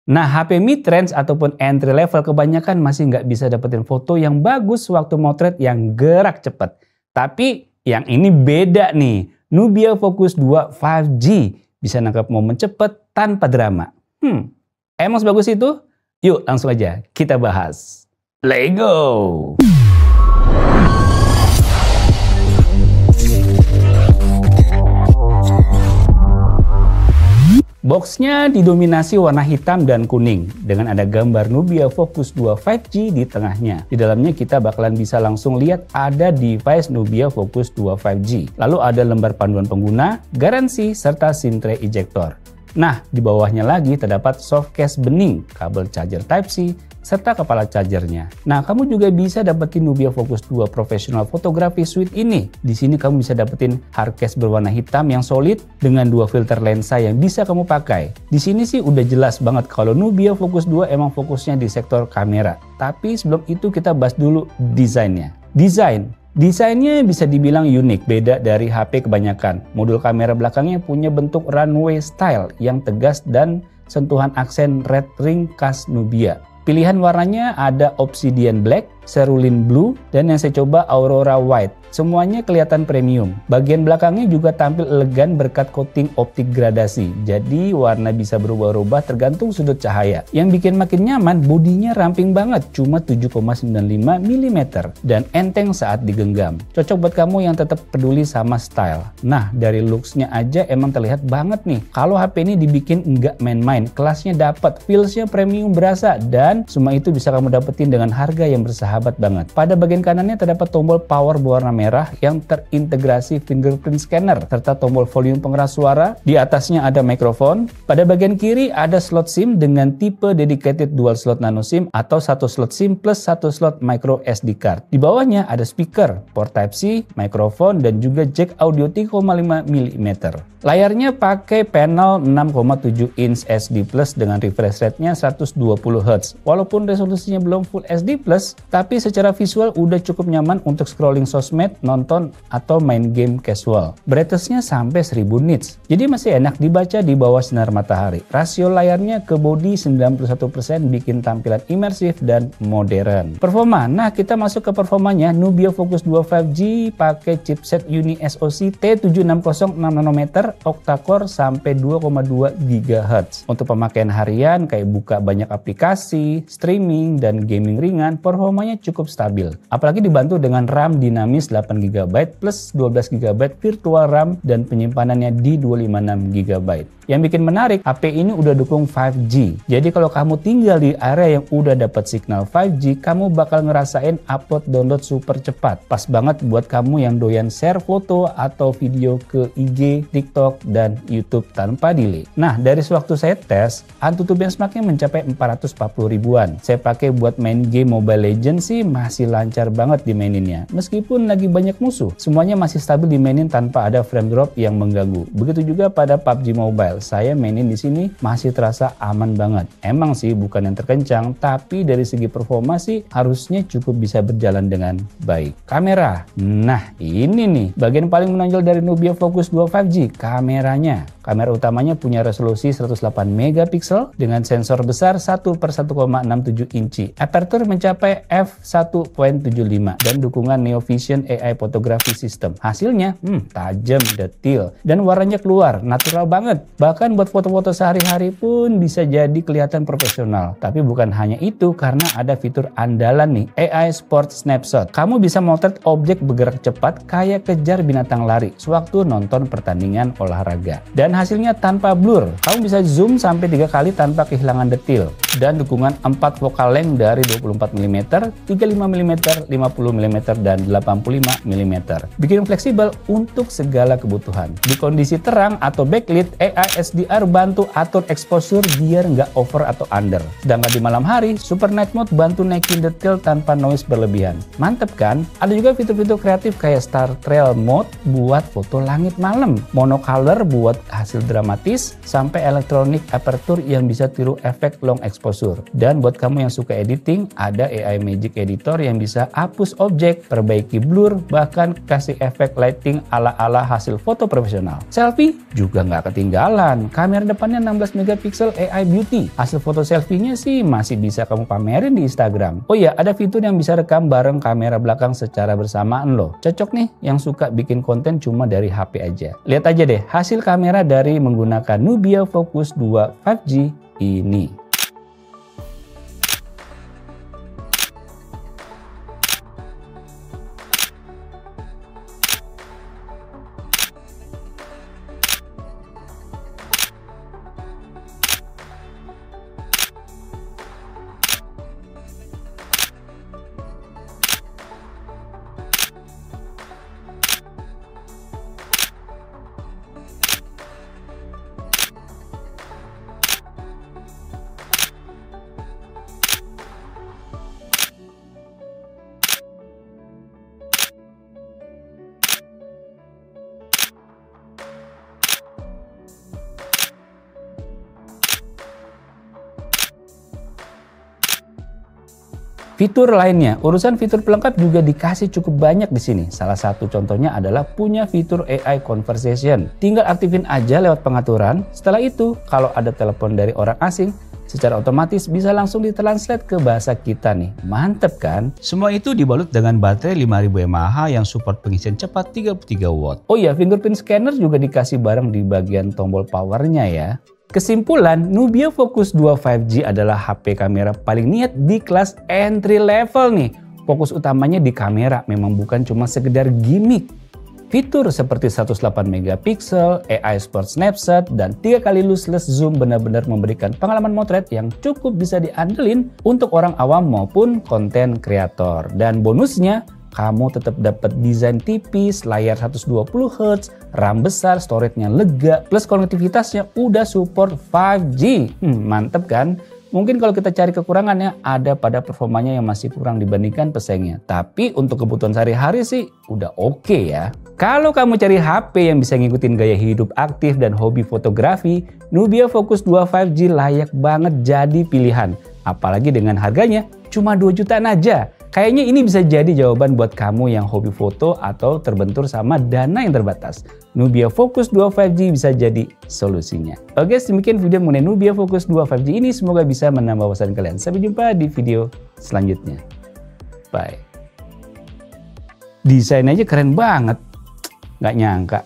Nah, HP mid-range ataupun entry level kebanyakan masih nggak bisa dapetin foto yang bagus waktu motret yang gerak cepat. Tapi yang ini beda nih. Nubia Focus 2 5G bisa nangkap momen cepat tanpa drama. Emang sebagus itu? Yuk langsung aja kita bahas. Let's go! Boxnya didominasi warna hitam dan kuning dengan ada gambar Nubia Focus 2 5G di tengahnya. Di dalamnya kita bakalan bisa langsung lihat ada device Nubia Focus 2 5G. Lalu ada lembar panduan pengguna, garansi, serta SIM tray ejector. Nah, di bawahnya lagi terdapat soft case bening, kabel charger Type-C, serta kepala chargernya. Nah, kamu juga bisa dapetin Nubia Focus 2 Professional Photography Suite ini. Di sini kamu bisa dapetin hard case berwarna hitam yang solid dengan 2 filter lensa yang bisa kamu pakai. Di sini sih udah jelas banget kalau Nubia Focus 2 emang fokusnya di sektor kamera. Tapi sebelum itu kita bahas dulu desainnya. Desainnya bisa dibilang unik, beda dari HP kebanyakan. Modul kamera belakangnya punya bentuk runway style yang tegas dan sentuhan aksen red ring khas Nubia. Pilihan warnanya ada Obsidian Black, Cerulean Blue, dan yang saya coba Aurora White. Semuanya kelihatan premium. Bagian belakangnya juga tampil elegan berkat coating optik gradasi. Jadi warna bisa berubah-ubah tergantung sudut cahaya. Yang bikin makin nyaman, bodinya ramping banget, cuma 7,95 mm dan enteng saat digenggam. Cocok buat kamu yang tetap peduli sama style. Nah, dari looks-nya aja emang terlihat banget nih. Kalau HP ini dibikin nggak main-main, kelasnya dapat, feels-nya premium berasa, dan semua itu bisa kamu dapetin dengan harga yang bersahabat banget. Pada bagian kanannya terdapat tombol power berwarna merah yang terintegrasi fingerprint scanner serta tombol volume pengeras suara. Di atasnya ada mikrofon. Pada bagian kiri ada slot SIM dengan tipe dedicated dual slot nano SIM atau 1 slot SIM plus 1 slot micro SD card. Di bawahnya ada speaker, port Type-C, mikrofon, dan juga jack audio 3,5 mm. Layarnya pakai panel 6,7 inch SD Plus dengan refresh rate-nya 120 Hz. Walaupun resolusinya belum Full HD Plus, tapi secara visual udah cukup nyaman untuk scrolling sosmed, nonton, atau main game casual. Brightness-nya sampai 1000 nits, jadi masih enak dibaca di bawah sinar matahari. Rasio layarnya ke body 91% bikin tampilan imersif dan modern. Performa, nah kita masuk ke performanya. Nubia Focus 2 5G pakai chipset Uni SoC T760 6nm octa-core sampai 2,2 GHz. Untuk pemakaian harian kayak buka banyak aplikasi, streaming, dan gaming ringan, performanya cukup stabil. Apalagi dibantu dengan RAM dinamis 8 GB plus 12 GB virtual RAM dan penyimpanannya di 256 GB. Yang bikin menarik, HP ini udah dukung 5G. Jadi kalau kamu tinggal di area yang udah dapat signal 5G, kamu bakal ngerasain upload download super cepat. Pas banget buat kamu yang doyan share foto atau video ke IG, TikTok, dan YouTube tanpa delay. Nah, dari sewaktu saya tes, AnTuTu benchmarknya mencapai 440 ribuan. Saya pakai buat main game Mobile Legends sih masih lancar banget dimaininnya. Meskipun lagi banyak musuh, semuanya masih stabil dimainin tanpa ada frame drop yang mengganggu. Begitu juga pada PUBG Mobile. Saya mainin di sini masih terasa aman banget. Emang sih bukan yang terkencang, tapi dari segi performa sih harusnya cukup bisa berjalan dengan baik. Kamera, nah ini nih bagian paling menonjol dari Nubia Focus 2 5G, kameranya. Kamera utamanya punya resolusi 108 megapiksel dengan sensor besar 1/1,67 inci. Aperture mencapai f1.75 dan dukungan Neo Vision AI Photography System. Hasilnya tajam, detail, dan warnanya keluar natural banget. Bahkan buat foto-foto sehari-hari pun bisa jadi kelihatan profesional. Tapi bukan hanya itu, karena ada fitur andalan nih, AI Sport Snapshot. Kamu bisa motret objek bergerak cepat kayak kejar binatang lari sewaktu nonton pertandingan olahraga. Dan hasilnya tanpa blur. Kamu bisa zoom sampai 3 kali tanpa kehilangan detail. Dan dukungan 4 focal length dari 24 mm, 35 mm, 50 mm, dan 85 mm. Bikin fleksibel untuk segala kebutuhan. Di kondisi terang atau backlit, AI SDR bantu atur exposure biar nggak over atau under. Sedangkan di malam hari, Super Night Mode bantu naikin detail tanpa noise berlebihan. Mantep kan? Ada juga fitur-fitur kreatif kayak Star Trail Mode buat foto langit malam, Monocolor buat hasil dramatis, sampai Electronic Aperture yang bisa tiru efek long exposure. Dan buat kamu yang suka editing, ada AI Magic Magic Editor yang bisa hapus objek, perbaiki blur, bahkan kasih efek lighting ala-ala hasil foto profesional. Selfie juga nggak ketinggalan. Kamera depannya 16 megapiksel AI Beauty. Hasil foto selfie-nya sih masih bisa kamu pamerin di Instagram. Oh iya, ada fitur yang bisa rekam bareng kamera belakang secara bersamaan loh. Cocok nih yang suka bikin konten cuma dari HP aja. Lihat aja deh hasil kamera dari menggunakan Nubia Focus 2 5G ini. Fitur lainnya, urusan fitur pelengkap juga dikasih cukup banyak di sini. Salah satu contohnya adalah punya fitur AI Conversation. Tinggal aktifin aja lewat pengaturan. Setelah itu, kalau ada telepon dari orang asing, secara otomatis bisa langsung ditranslate ke bahasa kita nih. Mantep kan? Semua itu dibalut dengan baterai 5000 mAh yang support pengisian cepat 33 watt. Oh iya, fingerprint scanner juga dikasih bareng di bagian tombol powernya ya. Kesimpulan, Nubia Focus 2 5G adalah HP kamera paling niat di kelas entry level nih. Fokus utamanya di kamera, memang bukan cuma sekedar gimmick. Fitur seperti 108 megapiksel, AI Sport Snapshot, dan 3 kali lossless zoom benar-benar memberikan pengalaman motret yang cukup bisa diandelin untuk orang awam maupun konten kreator. Dan bonusnya, kamu tetap dapat desain tipis, layar 120Hz, RAM besar, storage-nya lega, plus konektivitasnya udah support 5G. Mantep kan? Mungkin kalau kita cari kekurangannya ada pada performanya yang masih kurang dibandingkan pesaingnya. Tapi untuk kebutuhan sehari-hari sih udah oke ya. Kalau kamu cari HP yang bisa ngikutin gaya hidup aktif dan hobi fotografi, Nubia Focus 2 5G layak banget jadi pilihan. Apalagi dengan harganya cuma 2 jutaan aja. Kayaknya ini bisa jadi jawaban buat kamu yang hobi foto atau terbentur sama dana yang terbatas. Nubia Focus 2 5G bisa jadi solusinya. Oke, demikian video mengenai Nubia Focus 2 5G ini. Semoga bisa menambah wawasan kalian. Sampai jumpa di video selanjutnya. Bye. Desain aja keren banget. Nggak nyangka.